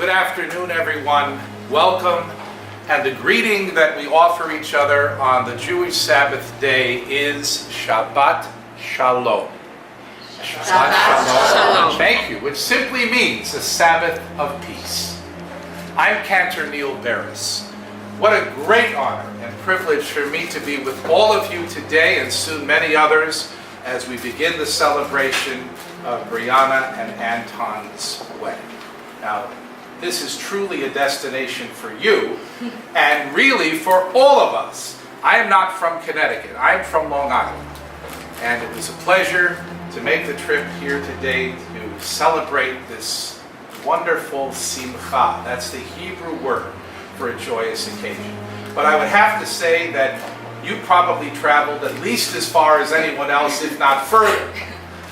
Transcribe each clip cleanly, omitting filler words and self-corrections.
Good afternoon, everyone. Welcome. And the greeting that we offer each other on the Jewish Sabbath day is Shabbat Shalom. Shabbat Shalom. Thank you, which simply means a Sabbath of peace. I'm Cantor Neil Barris. What a great honor and privilege for me to be with all of you today and soon many others as we begin the celebration of Briana and Anton's wedding. Now, this is truly a destination for you, and really for all of us. I am not from Connecticut, I am from Long Island. And it was a pleasure to make the trip here today to celebrate this wonderful simcha. That's the Hebrew word for a joyous occasion. But I would have to say that you probably traveled at least as far as anyone else, if not further.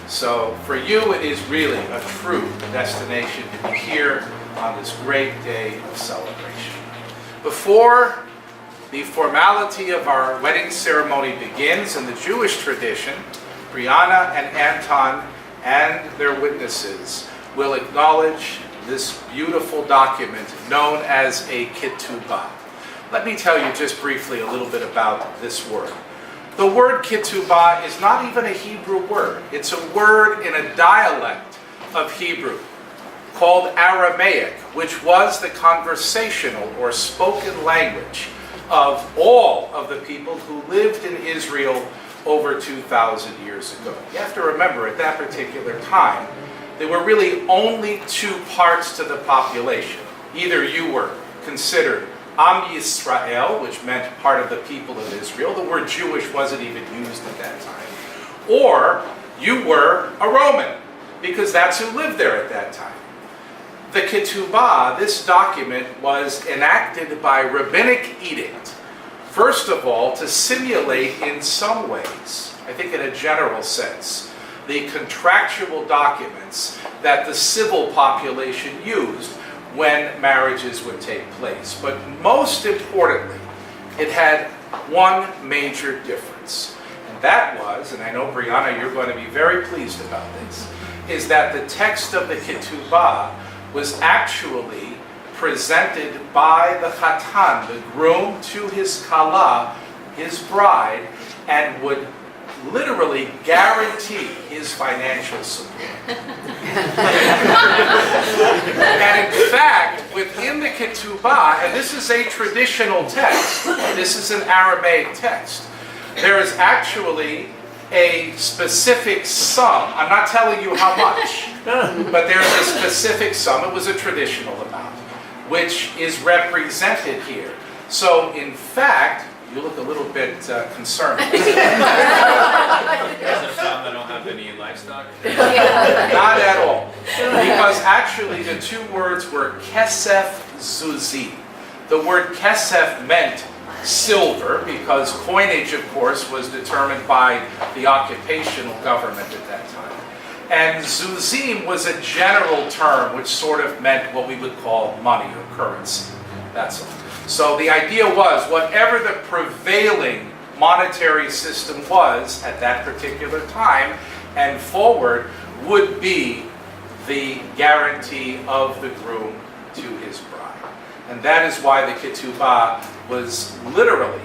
So for you, it is really a true destination to be here on this great day of celebration. Before the formality of our wedding ceremony begins, in the Jewish tradition, Briana and Anton and their witnesses will acknowledge this beautiful document known as a ketubah. Let me tell you just briefly a little bit about this word. The word ketubah is not even a Hebrew word. It's a word in a dialect of Hebrew called Aramaic, which was the conversational or spoken language of all of the people who lived in Israel over 2,000 years ago. You have to remember, at that particular time, there were really only two parts to the population. Either you were considered Am Yisrael, which meant part of the people of Israel. The word Jewish wasn't even used at that time. Or you were a Roman, because that's who lived there at that time. The ketubah, this document, was enacted by rabbinic edict. First of all, to simulate in some ways, I think in a general sense, the contractual documents that the civil population used when marriages would take place. But most importantly, it had one major difference. And that was, and I know Briana, you're going to be very pleased about this, is that the text of the ketubah was actually presented by the chatan, the groom, to his kala, his bride, and would literally guarantee his financial support. And in fact, within the ketubah, and this is a traditional text, this is an Aramaic text, there is actually a specific sum. I'm not telling you how much, but there's a specific sum. It was a traditional amount, which is represented here. So in fact, you look a little bit concerned. There's a sum that don't have any livestock? Not at all. Because actually the two words were kesef zuzi. The word kesef meant silver, because coinage, of course, was determined by the occupational government at that time. And zuzim was a general term which sort of meant what we would call money or currency. That's all. So the idea was, whatever the prevailing monetary system was at that particular time and forward would be the guarantee of the groom to his bride. And that is why the ketubah was literally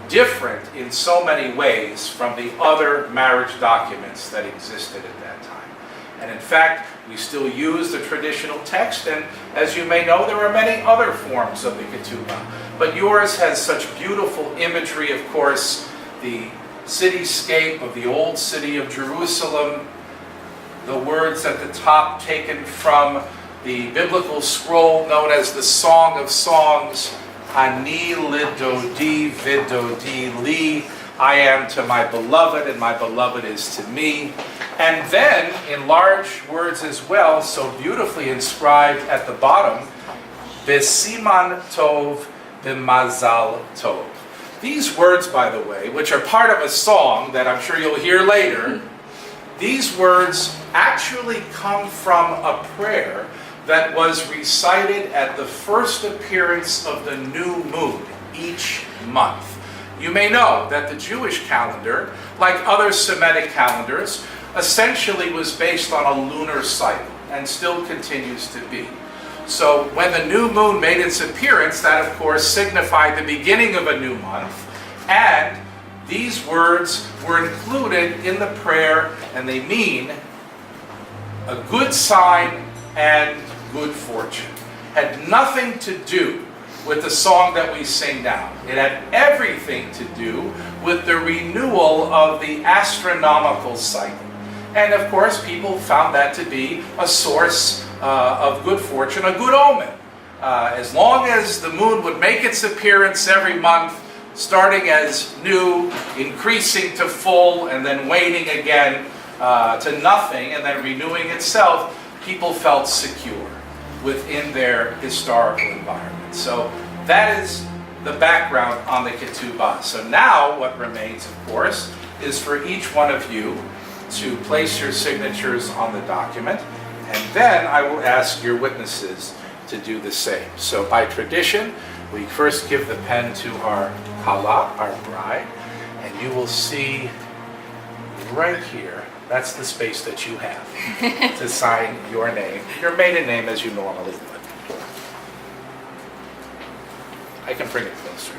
different in so many ways from the other marriage documents that existed at that time. And in fact, we still use the traditional text, and as you may know, there are many other forms of the ketubah. But yours has such beautiful imagery, of course, the cityscape of the old city of Jerusalem, the words at the top taken from the biblical scroll known as the Song of Songs, Ani lidodi vidodi li, I am to my beloved and my beloved is to me. And then, in large words as well, so beautifully inscribed at the bottom, Besiman tov b'mazal tov. These words, by the way, which are part of a song that I'm sure you'll hear later, these words actually come from a prayer that was recited at the first appearance of the new moon each month. You may know that the Jewish calendar, like other Semitic calendars, essentially was based on a lunar cycle and still continues to be. So when the new moon made its appearance, that of course signified the beginning of a new month. And these words were included in the prayer, and they mean a good sign and good fortune. Had nothing to do with the song that we sing now. It had everything to do with the renewal of the astronomical cycle. And of course, people found that to be a source of good fortune, a good omen. As long as the moon would make its appearance every month, starting as new, increasing to full, and then waning again to nothing, and then renewing itself, people felt secure within their historical environment. So that is the background on the ketubah. So now what remains, of course, is for each one of you to place your signatures on the document, and then I will ask your witnesses to do the same. So by tradition, we first give the pen to our kala, our bride, and you will see right here, that's the space that you have to sign your name, your maiden name as you normally would. I can bring it closer.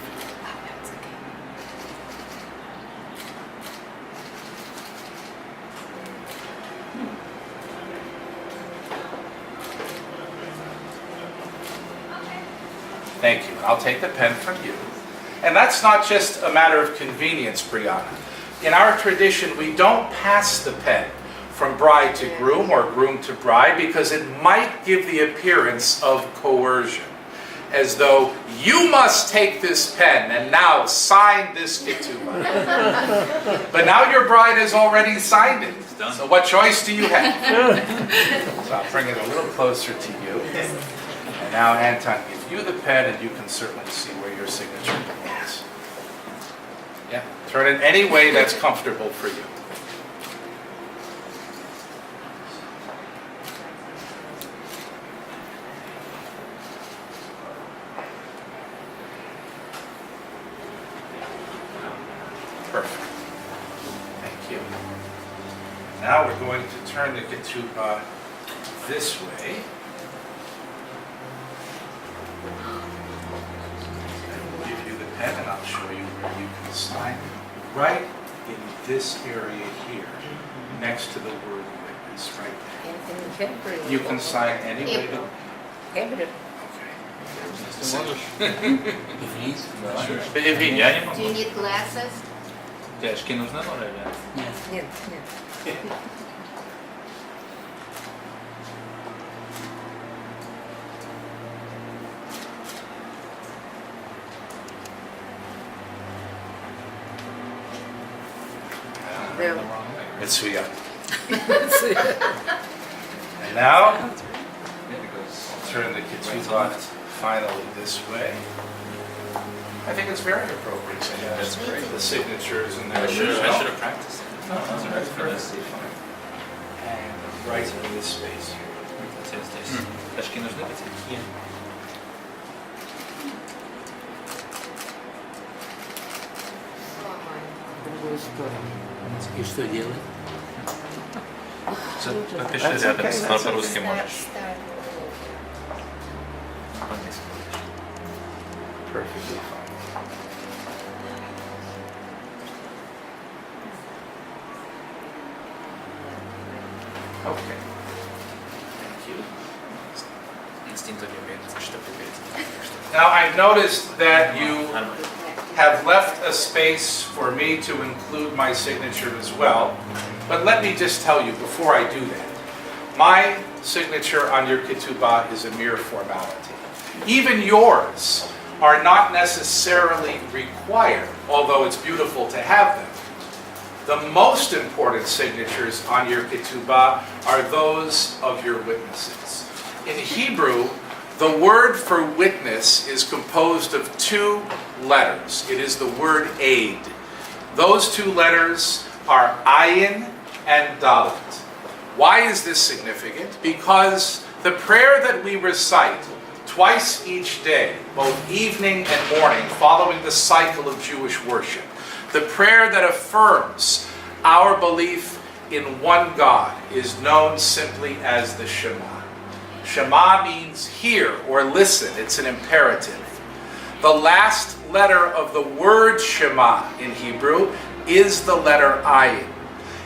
Thank you. I'll take the pen from you. And that's not just a matter of convenience, Briana. In our tradition, we don't pass the pen from bride to groom or groom to bride because it might give the appearance of coercion, as though you must take this pen and now sign this ketubah. But now your bride has already signed it. So what choice do you have? So I'll bring it a little closer to you. And now Anton gives you the pen, and you can certainly see where your signature belongs. Yeah, turn it any way that's comfortable for you. Perfect. Thank you. Now we're going to turn the ketubah this way. And I'll show you where you can sign right in this area here, next to the word witness, right there. You can sign any way to... Okay. Do you need glasses? Тяжки нужно, наверное. Нет. It's Suya. And now, I'll turn the ketubah finally this way. I think it's very appropriate to have the signatures in there. I should have practiced it. No, that's perfectly fine. And right in this space here. Тяжки нужны быть? И что делать? Подпиши рядом, по-русски можешь. Perfectly fine. Okay. Thank you. Now I've noticed that you have left a space for me to include my signature as well. But let me just tell you before I do that, my signature on your ketubah is a mere formality. Even yours are not necessarily required, although it's beautiful to have them. The most important signatures on your ketubah are those of your witnesses. In Hebrew, the word for witness is composed of two letters. It is the word aid. Those two letters are ayin and dalet. Why is this significant? Because the prayer that we recite twice each day, both evening and morning, following the cycle of Jewish worship, the prayer that affirms our belief in one God, is known simply as the Shema. Shema means hear or listen. It's an imperative. The last letter of the word Shema in Hebrew is the letter Ayin.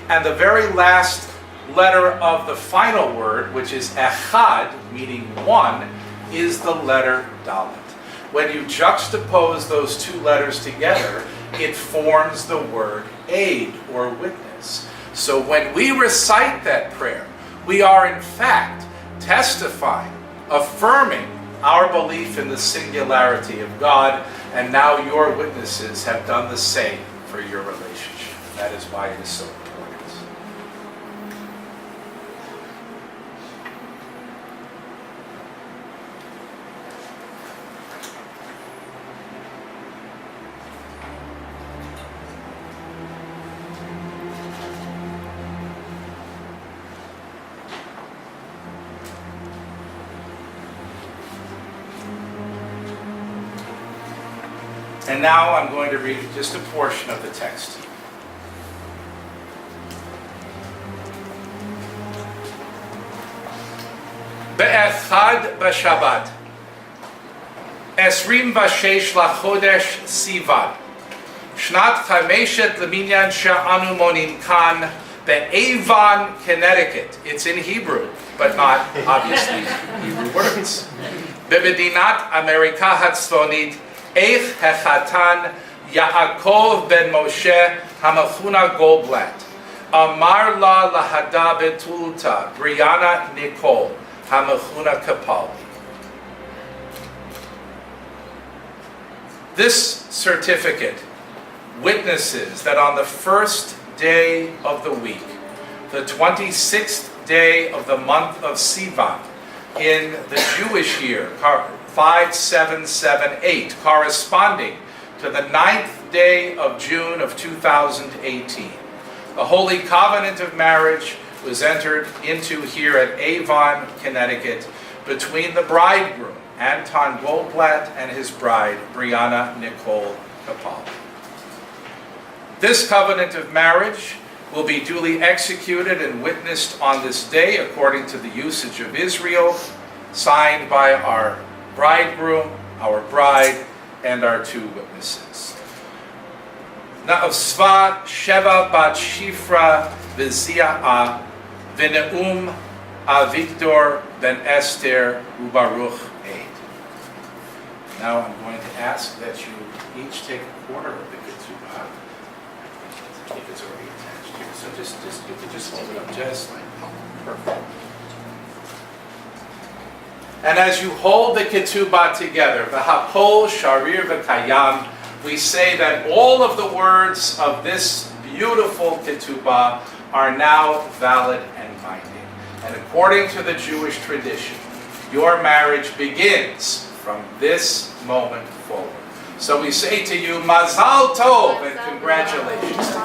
And the very last letter of the final word, which is Echad, meaning one, is the letter Dalet. When you juxtapose those two letters together, it forms the word aid or witness. So when we recite that prayer, we are in fact testifying, affirming our belief in the singularity of God, and now your witnesses have done the same for your relationship. That is why it is so important. And now I'm going to read just a portion of the text. Be'echad b'Shabbat, 26 lachodesh Sivan, Shnat Chameshet Leminyan she'anu monin kan be'Avon, Connecticut. It's in Hebrew, but not obviously Hebrew words. Be'Medinat Amerika Hatzfonit, Eich Hechatan Yaakov ben Moshe Hamachuna Goldblatt. Amar la lahada betulta Briana Nicole Hamachuna Kapali. This certificate witnesses that on the first day of the week, the 26th day of the month of Sivan, in the Jewish year, 5778, corresponding to the 9th day of June of 2018. The Holy Covenant of Marriage was entered into here at Avon, Connecticut, between the bridegroom, Anton Goldblatt, and his bride, Briana Nicole Kapal. This covenant of marriage will be duly executed and witnessed on this day according to the usage of Israel, signed by our bridegroom, our bride, and our two witnesses. Na'avsva Sheva bat Shifra v'Zia'a v'Ne'um Avigdor ben Esther uBaruch Eid. Now I'm going to ask that you each take a quarter of the ketubah, if it's already attached here. So you can just hold it up just like perfect. And as you hold the ketubah together, v'hapol sharir v'kayam, we say that all of the words of this beautiful ketubah are now valid and binding. And according to the Jewish tradition, your marriage begins from this moment forward. So we say to you, Mazal Tov, and congratulations.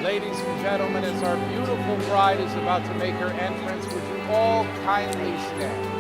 Ladies and gentlemen, as our beautiful bride is about to make her entrance, would you all kindly stand?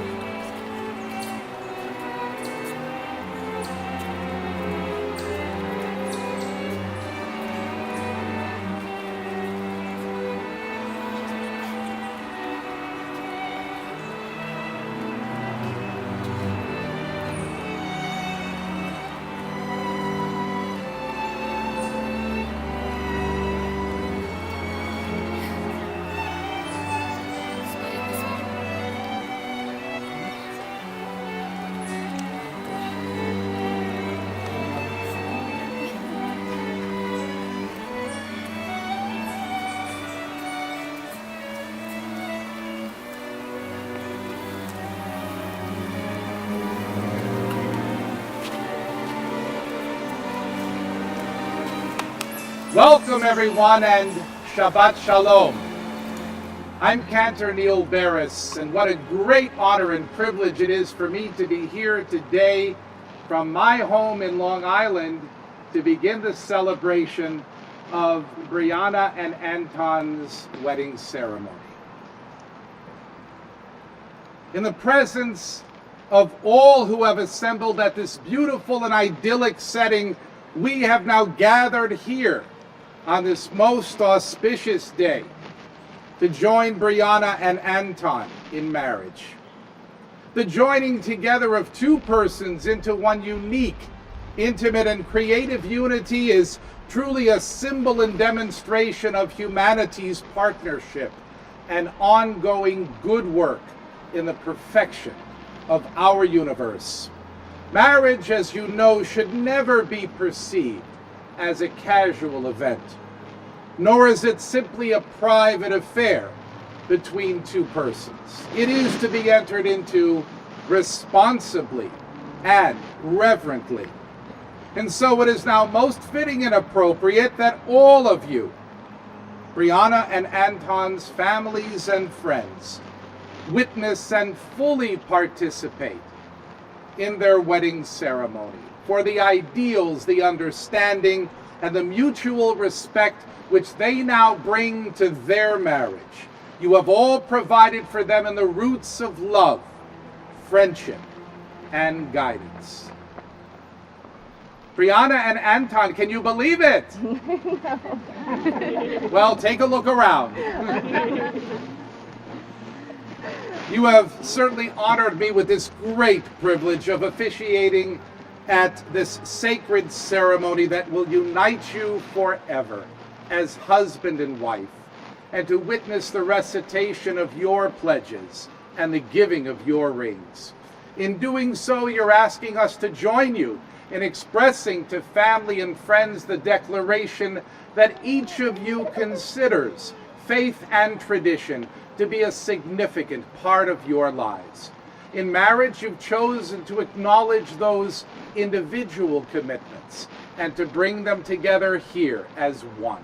Welcome everyone and Shabbat Shalom. I'm Cantor Neil Barris, and what a great honor and privilege it is for me to be here today from my home in Long Island to begin the celebration of Briana and Anton's wedding ceremony. In the presence of all who have assembled at this beautiful and idyllic setting, we have now gathered here on this most auspicious day to join Briana and Anton in marriage. The joining together of two persons into one unique, intimate, and creative unity is truly a symbol and demonstration of humanity's partnership and ongoing good work in the perfection of our universe. Marriage, as you know, should never be perceived as a casual event, nor is it simply a private affair between two persons. It is to be entered into responsibly and reverently. And so it is now most fitting and appropriate that all of you, Briana and Anton's families and friends, witness and fully participate in their wedding ceremony for the ideals, the understanding, and the mutual respect which they now bring to their marriage. You have all provided for them in the roots of love, friendship, and guidance. Briana and Anton, can you believe it? No. Well, take a look around. You have certainly honored me with this great privilege of officiating at this sacred ceremony that will unite you forever as husband and wife, and to witness the recitation of your pledges and the giving of your rings. In doing so, you're asking us to join you in expressing to family and friends the declaration that each of you considers faith and tradition to be a significant part of your lives. In marriage, you've chosen to acknowledge those individual commitments and to bring them together here as one.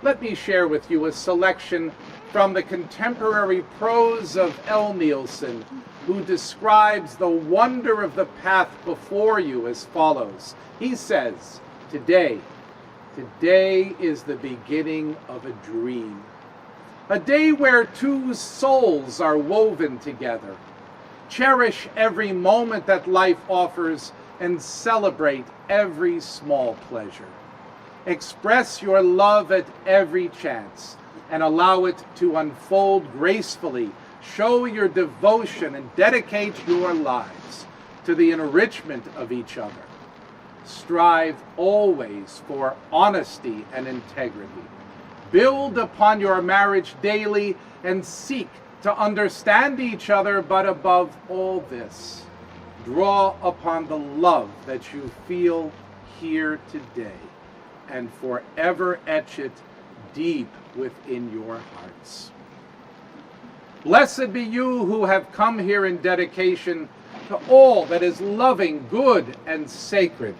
Let me share with you a selection from the contemporary prose of L. Nielsen, who describes the wonder of the path before you as follows. He says, today is the beginning of a dream. A day where two souls are woven together. Cherish every moment that life offers and celebrate every small pleasure. Express your love at every chance and allow it to unfold gracefully. Show your devotion and dedicate your lives to the enrichment of each other. Strive always for honesty and integrity. Build upon your marriage daily and seek to understand each other, but above all this, draw upon the love that you feel here today and forever etch it deep within your hearts. Blessed be you who have come here in dedication to all that is loving, good, and sacred.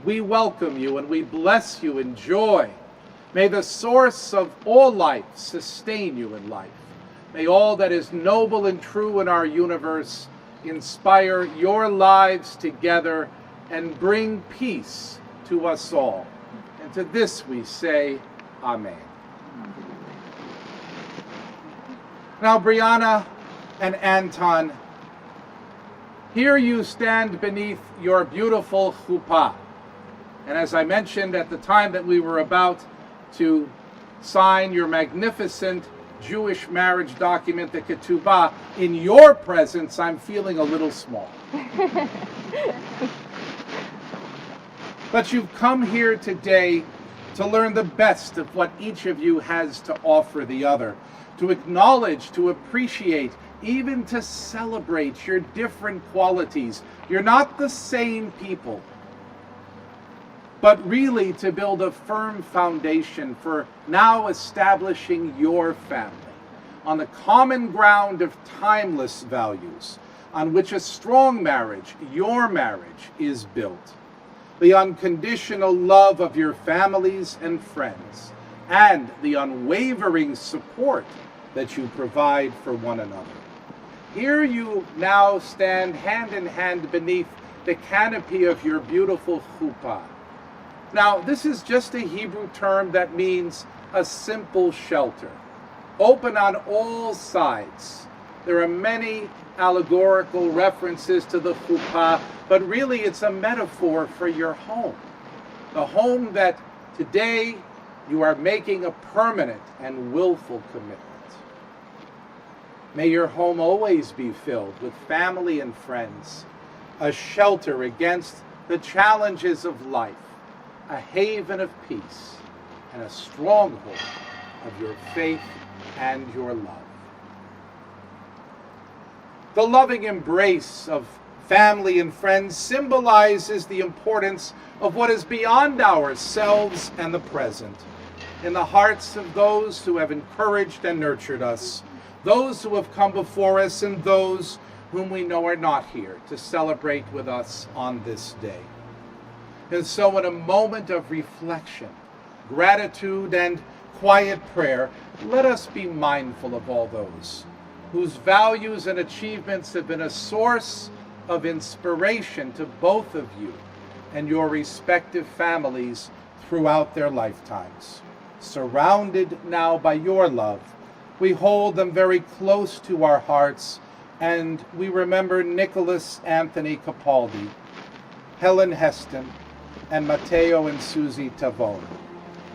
We welcome you and we bless you in joy. May the source of all life sustain you in life. May all that is noble and true in our universe inspire your lives together and bring peace to us all. And to this we say, Amen. Now, Briana and Anton, here you stand beneath your beautiful chuppah. And as I mentioned at the time that we were about to sign your magnificent Jewish marriage document, the ketubah, in your presence, I'm feeling a little small. But you've come here today to learn the best of what each of you has to offer the other, to acknowledge, to appreciate, even to celebrate your different qualities. You're not the same people, but really to build a firm foundation for now establishing your family on the common ground of timeless values on which a strong marriage, your marriage, is built. The unconditional love of your families and friends, and the unwavering support that you provide for one another. Here you now stand hand in hand beneath the canopy of your beautiful chuppah. Now, this is just a Hebrew term that means a simple shelter, open on all sides. There are many allegorical references to the chuppah, but really it's a metaphor for your home. The home that today you are making a permanent and willful commitment. May your home always be filled with family and friends, a shelter against the challenges of life, a haven of peace, and a stronghold of your faith and your love. The loving embrace of family and friends symbolizes the importance of what is beyond ourselves and the present, in the hearts of those who have encouraged and nurtured us, those who have come before us, and those whom we know are not here to celebrate with us on this day. And so in a moment of reflection, gratitude, and quiet prayer, let us be mindful of all those whose values and achievements have been a source of inspiration to both of you and your respective families throughout their lifetimes. Surrounded now by your love, we hold them very close to our hearts, and we remember Nicholas Anthony Capaldi, Helen Heston, and Matteo and Susie Tavone.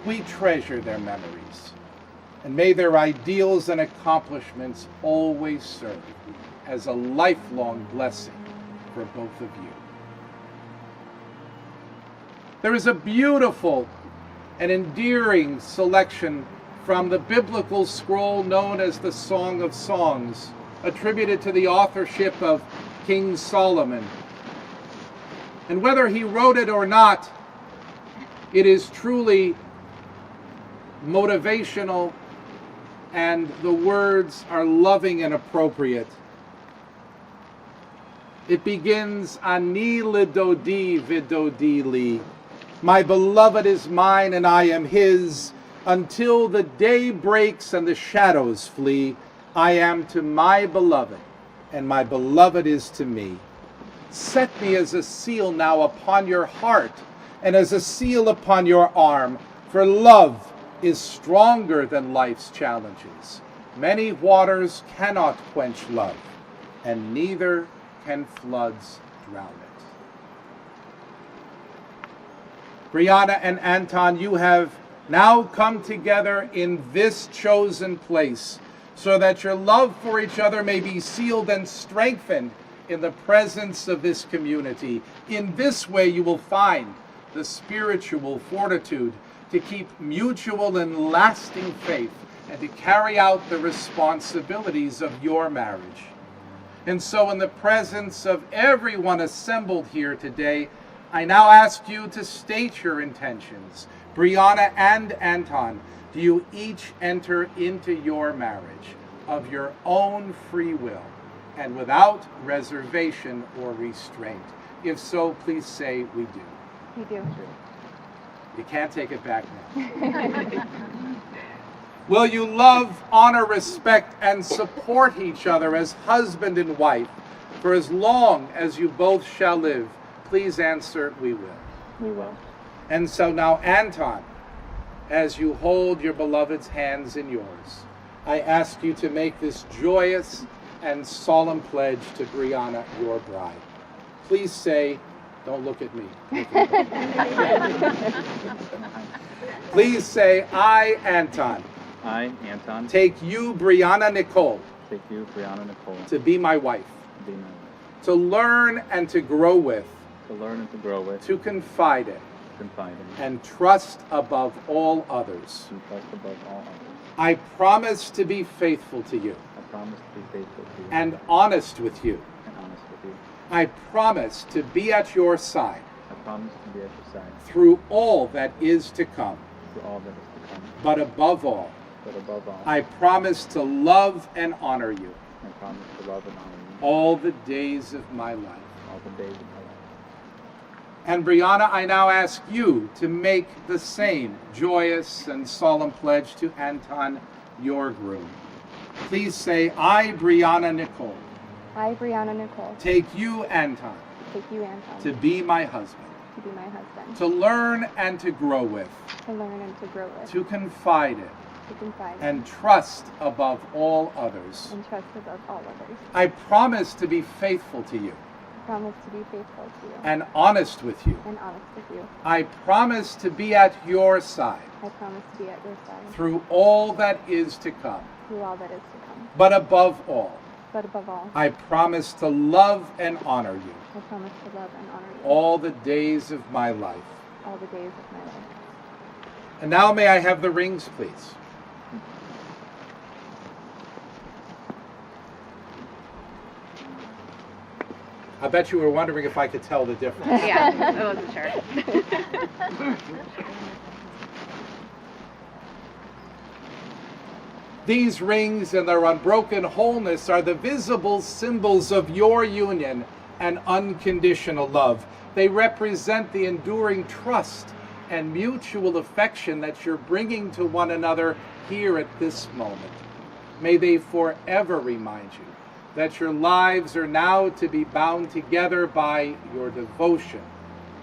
We treasure their memories, and may their ideals and accomplishments always serve as a lifelong blessing for both of you. There is a beautiful and endearing selection from the biblical scroll known as the Song of Songs, attributed to the authorship of King Solomon. And whether he wrote it or not, it is truly motivational, and the words are loving and appropriate. It begins, Ani lidodi vidodi li. My beloved is mine and I am his. Until the day breaks and the shadows flee, I am to my beloved, and my beloved is to me. Set me as a seal now upon your heart, and as a seal upon your arm, for love is stronger than life's challenges. Many waters cannot quench love, and neither can floods drown it. Briana and Anton, you have now come together in this chosen place so that your love for each other may be sealed and strengthened in the presence of this community. In this way you will find the spiritual fortitude to keep mutual and lasting faith and to carry out the responsibilities of your marriage. And so in the presence of everyone assembled here today, I now ask you to state your intentions. Briana and Anton, do you each enter into your marriage of your own free will and without reservation or restraint? If so, please say we do. We do. You can't take it back now. Will you love, honor, respect, and support each other as husband and wife for as long as you both shall live? Please answer, we will. We will. And so now, Anton, as you hold your beloved's hands in yours, I ask you to make this joyous and solemn pledge to Briana, your bride. Please say, don't look at me. Look at Please say, I, Anton, I, Anton, take you, Briana Nicole, take you, Briana Nicole, to be my wife, to be my wife, to learn and to grow with, to learn and to grow with, to confide in, confide in, and trust above all others. and trust above all others. I promise to be faithful to you I promise to be faithful to you and honest with you. and honest with you. I promise to be at your side I promise to be at your side through all that is to come. through all that is to come. But above all, But above all, I promise to love and honor you I promise to love and honor you all the days of my life. all the days of my life. And Briana, I now ask you to make the same joyous and solemn pledge to Anton, your groom. Please say, I, Briana Nicole, I, Briana Nicole, take you, Anton, take you, Anton, to be my husband, to be my husband, to learn and to grow with, to learn and to grow with, to confide in, to confide in, and trust above all others. and trust above all others. I promise to be faithful to you I promise to be faithful to you and honest with you. and honest with you. I promise to be at your side I promise to be at your side through all that is to come. through all that is to come. But above all, But above all, I promise to love and honor you I promise to love and honor you all the days of my life. all the days of my life. And now may I have the rings, please? I bet you were wondering if I could tell the difference. Yeah, I wasn't sure. These rings and their unbroken wholeness are the visible symbols of your union and unconditional love. They represent the enduring trust and mutual affection that you're bringing to one another here at this moment. May they forever remind you that your lives are now to be bound together by your devotion,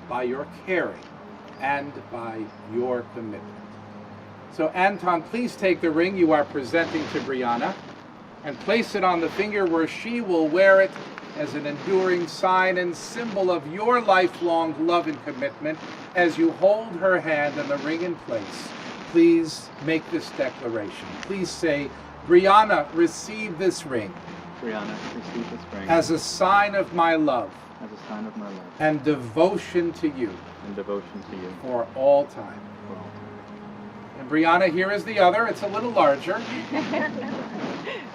by your caring, and by your commitment. So Anton, please take the ring you are presenting to Briana and place it on the finger where she will wear it as an enduring sign and symbol of your lifelong love and commitment. As you hold her hand and the ring in place, please make this declaration. Please say, Briana, receive this ring Briana, receive this ring as a sign of my love as a sign of my love and devotion to you and devotion to you for all time. for all time. And Briana, here is the other. It's a little larger.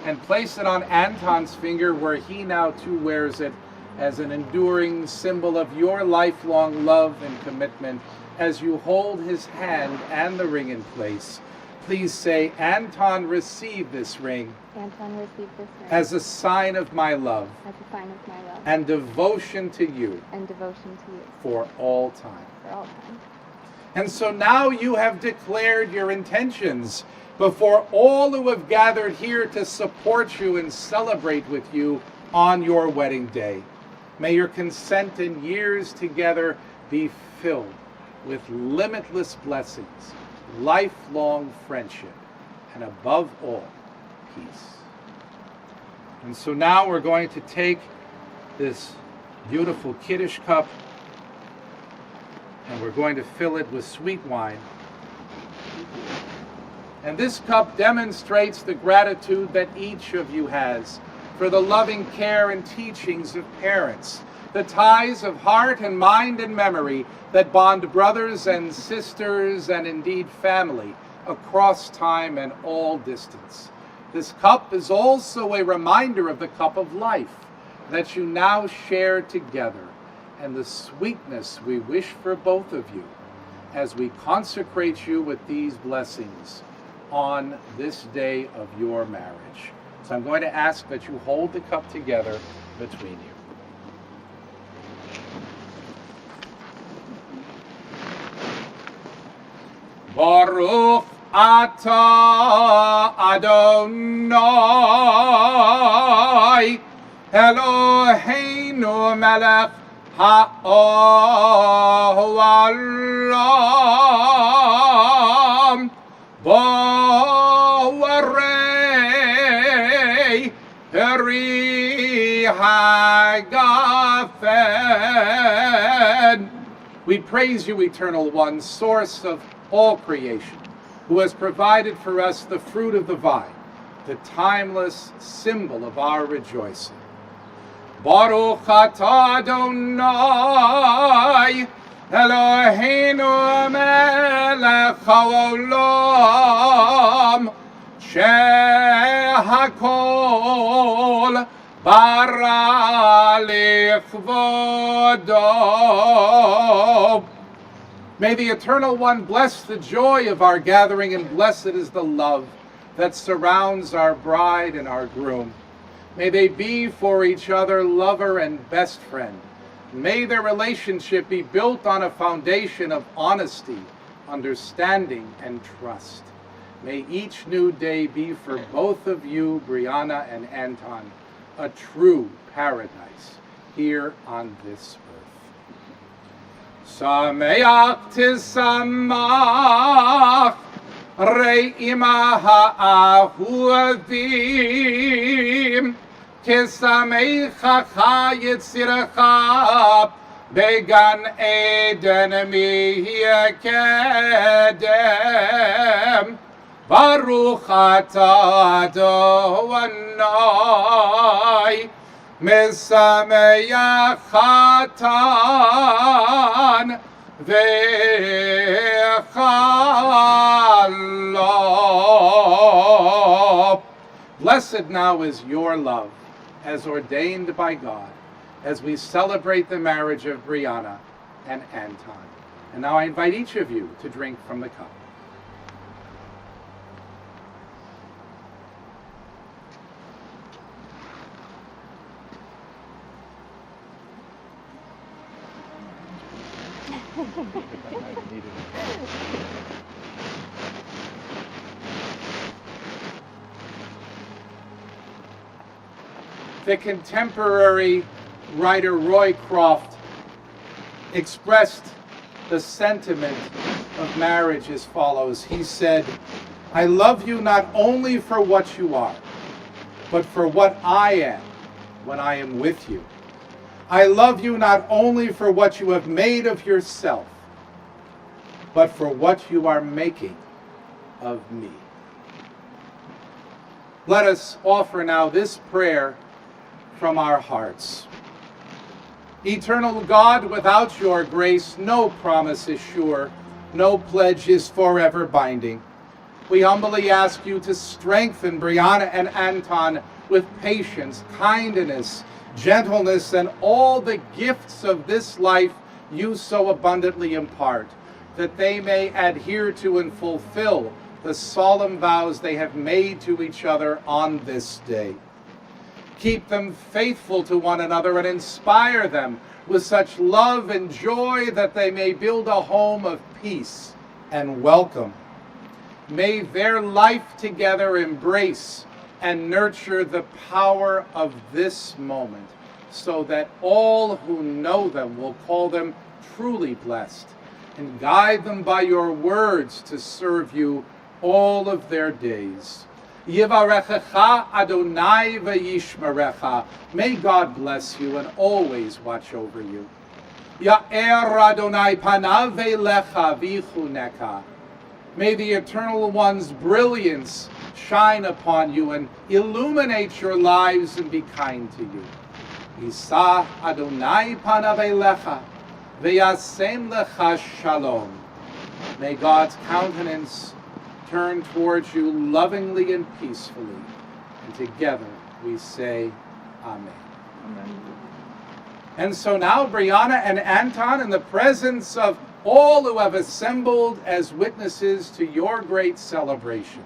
And place it on Anton's finger where he now too wears it as an enduring symbol of your lifelong love and commitment. As you hold his hand and the ring in place, please say, Anton, receive this ring Anton, receive this ring as a sign of my love as a sign of my love and devotion to you and devotion to you for all time. for all time. And so now you have declared your intentions before all who have gathered here to support you and celebrate with you on your wedding day. May your consent and years together be filled with limitless blessings, lifelong friendship, and above all, peace. And so now we're going to take this beautiful Kiddush cup and we're going to fill it with sweet wine. And this cup demonstrates the gratitude that each of you has for the loving care and teachings of parents, the ties of heart and mind and memory that bond brothers and sisters and indeed family across time and all distance. This cup is also a reminder of the cup of life that you now share together and the sweetness we wish for both of you as we consecrate you with these blessings on this day of your marriage. So I'm going to ask that you hold the cup together between you. Baruch atah Adonai Eloheinu melech ha'olam Borei Peri Hagafen. We praise you, Eternal One, source of all creation, who has provided for us the fruit of the vine, the timeless symbol of our rejoicing. Baruch atah Adonai Eloheinu melech haolam shehakol bara lichvodo. May the Eternal One bless the joy of our gathering, and blessed is the love that surrounds our bride and our groom. May they be for each other lover and best friend. May their relationship be built on a foundation of honesty, understanding, and trust. May each new day be for both of you, Briana and Anton, a true paradise here on this earth. Sameach tisamach re'ima ha'ahuavim כשמחך יצירך בגן עדן מקדם. ברוך אתה אדוני משמח חתן וכלה. Blessed now is your love, as ordained by God, as we celebrate the marriage of Briana and Anton. And now I invite each of you to drink from the cup. The contemporary writer Roy Croft expressed the sentiment of marriage as follows. He said, "I love you not only for what you are, but for what I am when I am with you. I love you not only for what you have made of yourself, but for what you are making of me." Let us offer now this prayer from our hearts. Eternal God, without your grace, no promise is sure, no pledge is forever binding. We humbly ask you to strengthen Briana and Anton with patience, kindness, gentleness, and all the gifts of this life you so abundantly impart, that they may adhere to and fulfill the solemn vows they have made to each other on this day. Keep them faithful to one another and inspire them with such love and joy that they may build a home of peace and welcome. May their life together embrace and nurture the power of this moment, so that all who know them will call them truly blessed, and guide them by your words to serve you all of their days. Yivarechecha Adonai v'yishmerecha. May God bless you and always watch over you. Ya'er Adonai panav ve'lecha v'yichuneka. May the Eternal One's brilliance shine upon you and illuminate your lives and be kind to you. Yisa Adonai panav ve'lecha v'yasem lecha shalom. May God's countenance turn towards you lovingly and peacefully. And together we say, Amen. Amen. And so now, Briana and Anton, in the presence of all who have assembled as witnesses to your great celebration,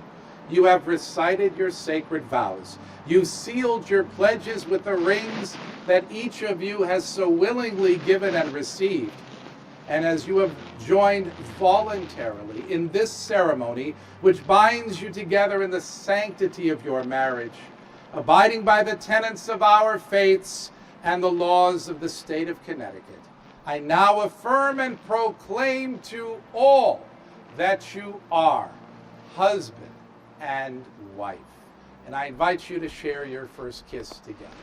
you have recited your sacred vows. You sealed your pledges with the rings that each of you has so willingly given and received. And as you have joined voluntarily in this ceremony, which binds you together in the sanctity of your marriage, abiding by the tenets of our faiths and the laws of the state of Connecticut, I now affirm and proclaim to all that you are husband and wife. And I invite you to share your first kiss together.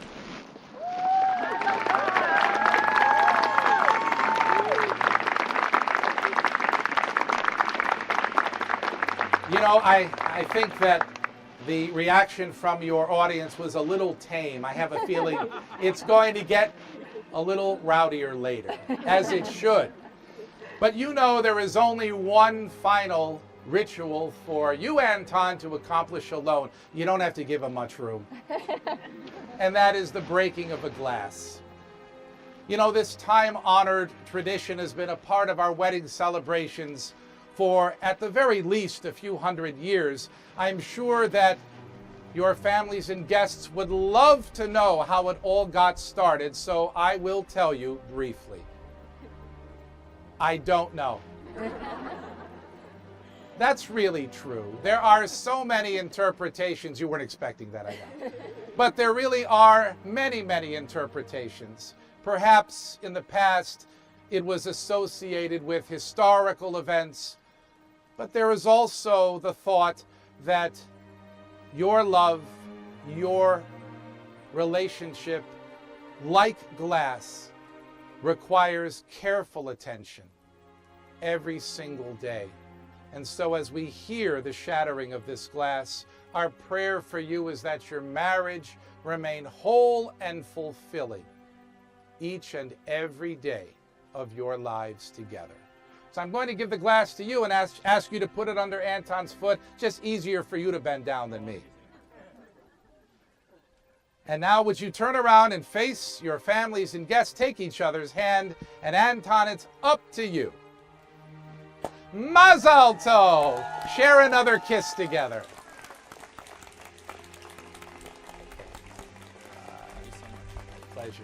You know, I think that the reaction from your audience was a little tame. I have a feeling it's going to get a little rowdier later, as it should. But you know there is only one final ritual for you, Anton, to accomplish alone. You don't have to give him much room. And that is the breaking of a glass. You know, this time-honored tradition has been a part of our wedding celebrations for, at the very least, a few hundred years. I'm sure that your families and guests would love to know how it all got started, so I will tell you briefly. I don't know. That's really true. There are so many interpretations. You weren't expecting that, I know. But there really are many, many interpretations. Perhaps in the past it was associated with historical events, but there is also the thought that your love, your relationship, like glass, requires careful attention every single day. And so as we hear the shattering of this glass, our prayer for you is that your marriage remain whole and fulfilling each and every day of your lives together. So I'm going to give the glass to you and ask you to put it under Anton's foot. Just easier for you to bend down than me. And now would you turn around and face your families and guests, take each other's hand, and Anton, it's up to you. Mazal tov! Share another kiss together. Pleasure.